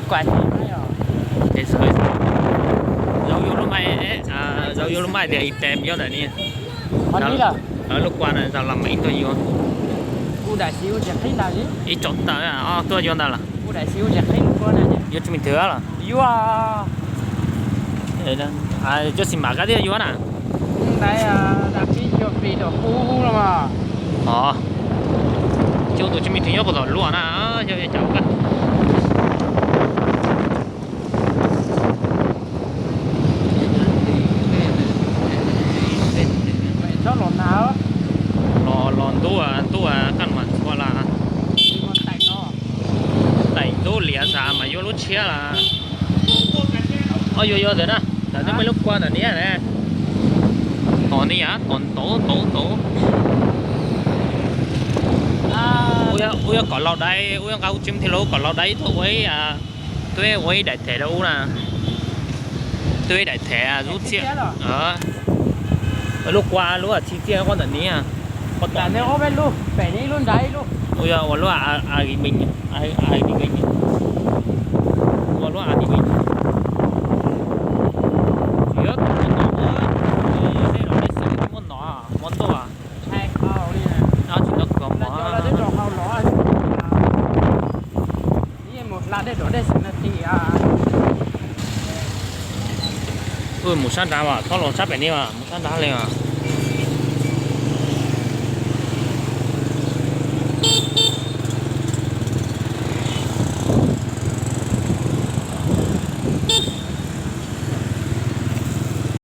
quả gì đấy à? để sợi dầu vô lúc mai dầu vô lúc mai thì tem vô này nè Còn đi là ở lúc qua này dầu làm mấy tôi vô u đại siêu chỉ thấy là gì? ít chọn tới tôi vô đây là U đại siêu chỉ thấy lúc này nhỉ? vô cho mình thừa là Yêu à? đây đó cho xin mặc cái đi vô nè Đây đã kí cho bị đồ cũ rồi mà. chỗ tụi mình thừa có luôn à cho cháu cái Cho lộn nào? lon tua căn mà qua là Con tay nó. tại tua lìa xa mà vô lúc chia là vô rồi đó tại nó mới lúc qua là nè nè còn đi à còn tổ ui còn lâu đây ui câu chim thì lố còn lâu đấy tôi quay đại thể đâu nè tôi đại thể rút chia lúc qua lúc chi chia con tận ní con Tại nếu có bên luôn, bẻ đi luôn đấy luôn. ui lúc mình ai mình lúc mình món đồ à Hay không đi nè. nó chỉ được có Cho là đến rồi hao lỏ. Đi một lát để đổ để xem là thì một san đá mà thọ lon sắp này mà một san đá lên mà